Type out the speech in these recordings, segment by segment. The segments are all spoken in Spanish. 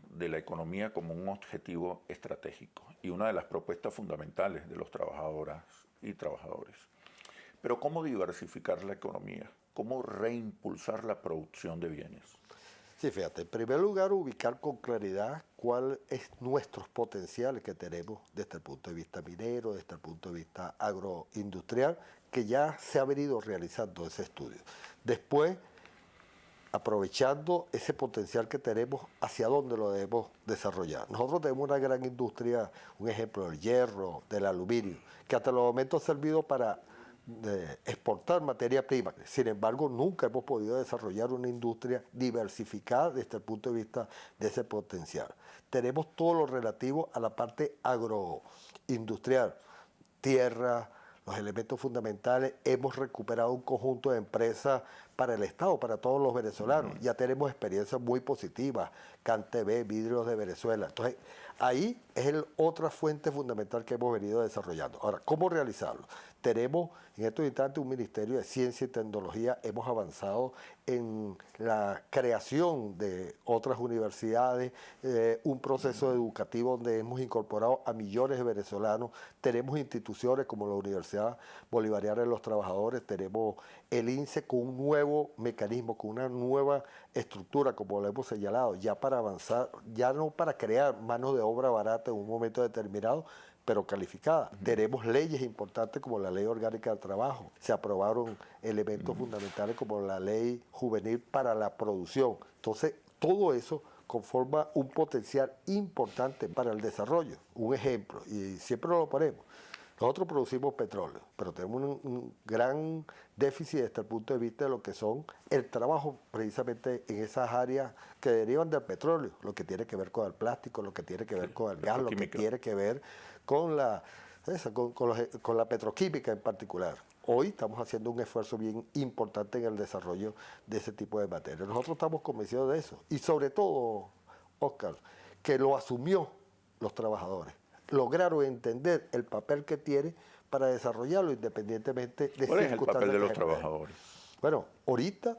de la economía como un objetivo estratégico y una de las propuestas fundamentales de los trabajadoras y trabajadores. Pero ¿cómo diversificar la economía? ¿Cómo reimpulsar la producción de bienes? Sí, fíjate, en primer lugar ubicar con claridad cuál es nuestros potenciales que tenemos desde el punto de vista minero, desde el punto de vista agroindustrial, que ya se ha venido realizando ese estudio. Después, aprovechando ese potencial que tenemos, hacia dónde lo debemos desarrollar. Nosotros tenemos una gran industria, un ejemplo del hierro, del aluminio, que hasta los momentos ha servido para exportar materia prima. Sin embargo, nunca hemos podido desarrollar una industria diversificada desde el punto de vista de ese potencial. Tenemos todo lo relativo a la parte agroindustrial, tierra, los elementos fundamentales. Hemos recuperado un conjunto de empresas para el Estado, para todos los venezolanos. Ya tenemos experiencias muy positivas, CanTV, Vidrios de Venezuela. Entonces, ahí es otra fuente fundamental que hemos venido desarrollando. Ahora, ¿cómo realizarlo? Tenemos en estos instantes un Ministerio de Ciencia y Tecnología. Hemos avanzado en la creación de otras universidades, un proceso educativo donde hemos incorporado a millones de venezolanos. Tenemos instituciones como la Universidad Bolivariana de los Trabajadores, tenemos el INSE con un nuevo mecanismo, con una nueva estructura, como lo hemos señalado, ya para avanzar, ya no para crear mano de obra barata en un momento determinado, pero calificada. Tenemos leyes importantes como la Ley Orgánica del Trabajo. Se aprobaron elementos fundamentales como la Ley Juvenil para la Producción. Entonces, todo eso conforma un potencial importante para el desarrollo. Un ejemplo, y siempre lo ponemos. Nosotros producimos petróleo, pero tenemos un gran déficit desde el punto de vista de lo que son el trabajo precisamente en esas áreas que derivan del petróleo, lo que tiene que ver con el plástico, lo que tiene que ver con el gas, lo que tiene que ver con con la petroquímica en particular. Hoy estamos haciendo un esfuerzo bien importante en el desarrollo de ese tipo de materias. Nosotros estamos convencidos de eso. Y sobre todo, Oscar, que lo asumió los trabajadores. Lograron entender el papel que tiene para desarrollarlo independientemente de ¿Cuál es el circunstancias papel de los que generen. trabajadores? Bueno, ahorita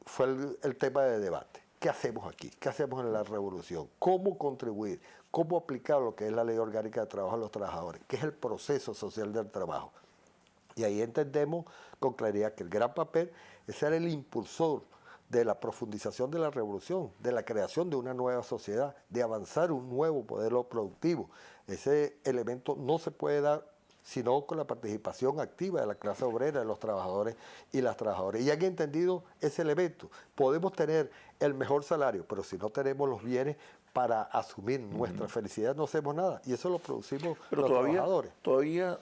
fue el tema de debate. ¿Qué hacemos aquí? ¿Qué hacemos en la revolución? ¿Cómo contribuir? ¿Cómo aplicar lo que es la Ley Orgánica de Trabajo a los trabajadores? ¿Qué es el proceso social del trabajo? Y ahí entendemos con claridad que el gran papel es ser el impulsor de la profundización de la revolución, de la creación de una nueva sociedad, de avanzar un nuevo modelo productivo. Ese elemento no se puede dar sino con la participación activa de la clase obrera, de los trabajadores y las trabajadoras. Y han entendido ese elemento. Podemos tener el mejor salario, pero si no tenemos los bienes para asumir nuestra felicidad, no hacemos nada. Y eso lo producimos pero los trabajadores. Todavía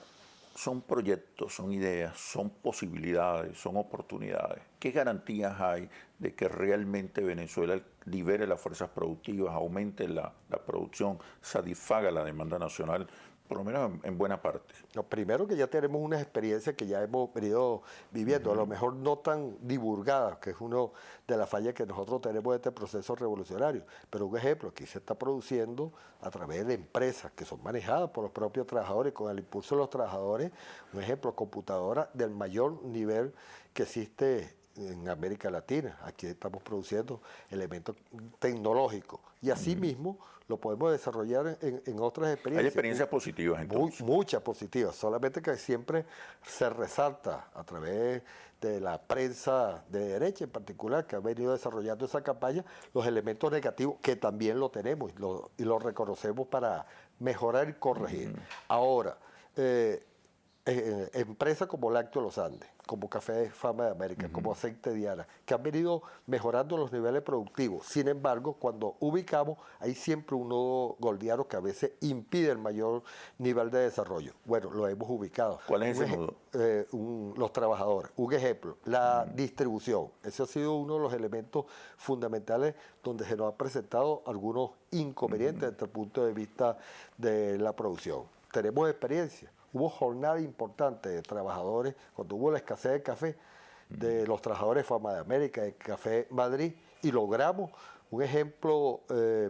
son proyectos, son ideas, son posibilidades, son oportunidades. ¿Qué garantías hay de que realmente Venezuela libere las fuerzas productivas, aumente la producción, satisfaga la demanda nacional, por lo menos en buena parte? Lo primero, que ya tenemos unas experiencias que ya hemos venido viviendo, a lo mejor no tan divulgadas, que es una de las fallas que nosotros tenemos de este proceso revolucionario. Pero un ejemplo, aquí se está produciendo a través de empresas que son manejadas por los propios trabajadores, con el impulso de los trabajadores, un ejemplo, computadoras del mayor nivel que existe en América Latina. Aquí estamos produciendo elementos tecnológicos y así mismo lo podemos desarrollar en otras experiencias. Hay experiencias positivas entonces. Muchas positivas, solamente que siempre se resalta a través de la prensa de derecha en particular, que ha venido desarrollando esa campaña, los elementos negativos, que también lo tenemos y lo reconocemos para mejorar y corregir. Ahora, empresas como Lácteos Los Andes, como Café Fama de América, como Aceite Diana, que han venido mejorando los niveles productivos. Sin embargo, cuando ubicamos, hay siempre un nodo gordiano que a veces impide el mayor nivel de desarrollo. Bueno, lo hemos ubicado. ¿Cuál es ese nudo? Los trabajadores. Un ejemplo, la distribución. Ese ha sido uno de los elementos fundamentales donde se nos han presentado algunos inconvenientes desde el punto de vista de la producción. Tenemos experiencia. Hubo jornada importante de trabajadores, cuando hubo la escasez de café, de los trabajadores de Fama de América, de Café Madrid, y logramos, un ejemplo,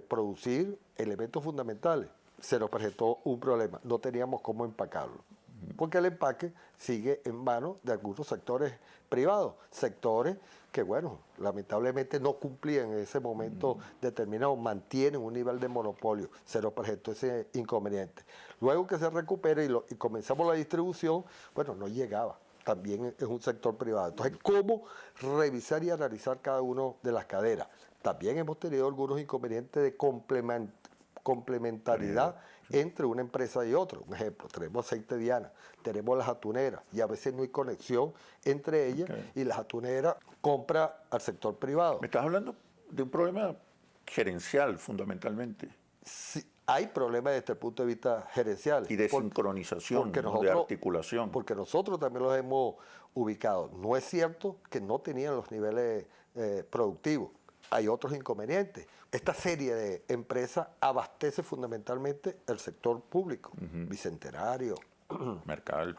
producir elementos fundamentales. Se nos presentó un problema, no teníamos cómo empacarlo. porque el empaque sigue en manos de algunos sectores privados, sectores que, bueno, lamentablemente no cumplían en ese momento determinado, mantienen un nivel de monopolio, se nos presentó ese inconveniente. Luego que se recupera y comenzamos la distribución, bueno, no llegaba, también es un sector privado. Entonces, ¿cómo revisar y analizar cada una de las cadenas? También hemos tenido algunos inconvenientes de complementariedad entre una empresa y otra. Un ejemplo, tenemos aceite Diana, tenemos las atuneras y a veces no hay conexión entre ellas y las atuneras compra al sector privado. Me estás hablando de un problema gerencial fundamentalmente. Sí, hay problemas desde el punto de vista gerencial. Y de sincronización, ¿no? De articulación. Porque nosotros también los hemos ubicado. No es cierto que no tenían los niveles productivos. Hay otros inconvenientes. Esta serie de empresas abastece fundamentalmente el sector público, Bicentenario, Mercal,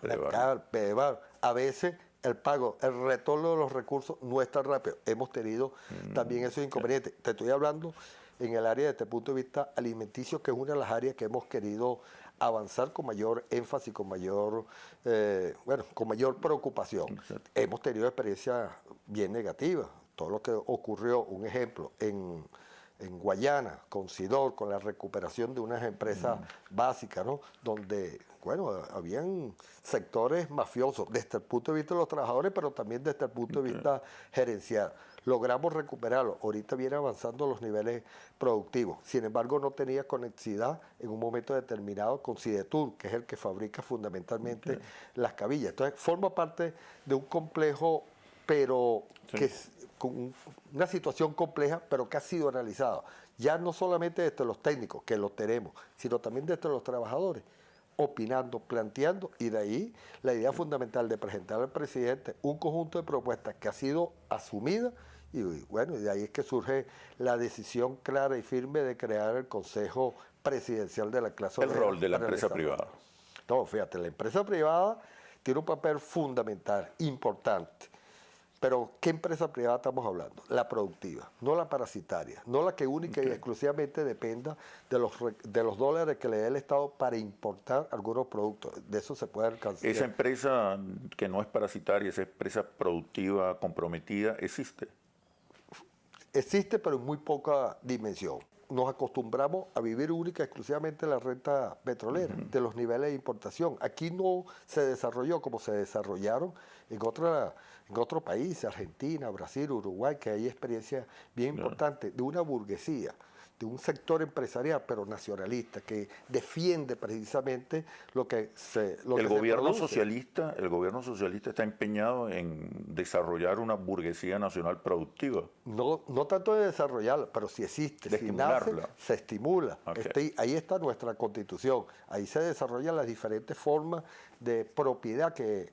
Pedeval. A veces el pago, el retorno de los recursos no es tan rápido. Hemos tenido también esos inconvenientes. Te estoy hablando en el área desde el punto de vista alimenticio, que es una de las áreas que hemos querido avanzar con mayor énfasis, con mayor preocupación. Exacto. Hemos tenido experiencias bien negativas. Todo lo que ocurrió, un ejemplo, en Guayana, con Sidor, con la recuperación de unas empresas básicas, ¿no? Donde, bueno, habían sectores mafiosos desde el punto de vista de los trabajadores, pero también desde el punto de vista gerencial. Logramos recuperarlo. Ahorita viene avanzando los niveles productivos. Sin embargo, no tenía conectividad en un momento determinado con Sidetur, que es el que fabrica fundamentalmente las cabillas. Entonces, forma parte de un complejo, pero que es con una situación compleja, pero que ha sido analizada. Ya no solamente desde los técnicos, que los tenemos, sino también desde los trabajadores, opinando, planteando, y de ahí la idea fundamental de presentar al presidente un conjunto de propuestas que ha sido asumida, y bueno, y de ahí es que surge la decisión clara y firme de crear el Consejo Presidencial de la Clase El Obrera rol de la para el empresa desarrollo. privada. No, fíjate, la empresa privada tiene un papel fundamental, importante. Pero, ¿qué empresa privada estamos hablando? La productiva, no la parasitaria, no la que única y exclusivamente dependa de los dólares que le dé el Estado para importar algunos productos. De eso se puede alcanzar. Esa empresa que no es parasitaria, esa empresa productiva, comprometida, existe. Existe, pero en muy poca dimensión. Nos acostumbramos a vivir única y exclusivamente la renta petrolera, de los niveles de importación. Aquí no se desarrolló como se desarrollaron en otros países, Argentina, Brasil, Uruguay, que hay experiencias bien importantes de una burguesía, de un sector empresarial, pero nacionalista, que defiende precisamente lo que se El gobierno socialista está empeñado en desarrollar una burguesía nacional productiva. No tanto de desarrollarla, pero si existe, si nace, se estimula. Okay. Ahí está nuestra Constitución. Ahí se desarrollan las diferentes formas de propiedad que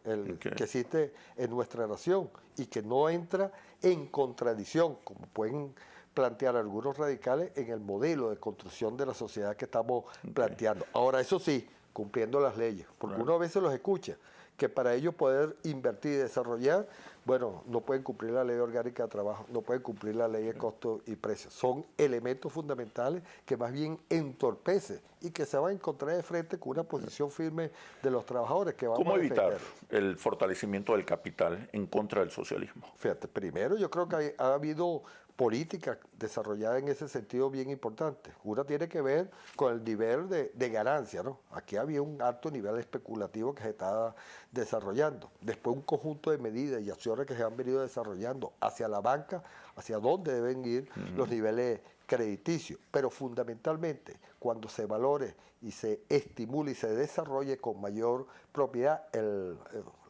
existe en nuestra nación y que no entra en contradicción, como pueden plantear algunos radicales, en el modelo de construcción de la sociedad que estamos planteando. Ahora, eso sí, cumpliendo las leyes, porque uno a veces los escucha, que para ellos poder invertir y desarrollar, bueno, no pueden cumplir la ley orgánica de trabajo, no pueden cumplir la ley de costos y precios. Son elementos fundamentales que más bien entorpecen y que se van a encontrar de frente con una posición firme de los trabajadores que vamos ¿Cómo a defender. evitar el fortalecimiento del capital en contra del socialismo? Fíjate, primero yo creo que ha habido políticas desarrolladas en ese sentido bien importantes. Una tiene que ver con el nivel de ganancia, ¿no? Aquí había un alto nivel especulativo que se estaba desarrollando. Después un conjunto de medidas y acciones que se han venido desarrollando hacia la banca, hacia dónde deben ir los niveles crediticios. Pero fundamentalmente, cuando se valore y se estimule y se desarrolle con mayor propiedad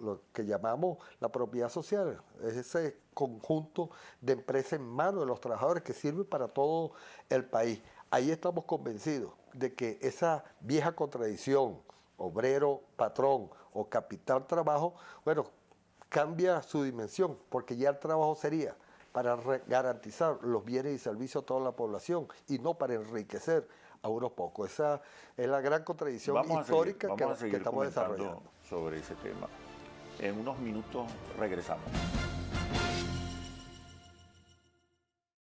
lo que llamamos la propiedad social, es ese conjunto de empresas en manos de los trabajadores que sirve para todo el país. Ahí estamos convencidos de que esa vieja contradicción, obrero, patrón o capital, trabajo, bueno, cambia su dimensión, porque ya el trabajo sería para garantizar los bienes y servicios a toda la población y no para enriquecer a unos pocos. Esa es la gran contradicción histórica que estamos desarrollando. Sobre ese tema. En unos minutos regresamos.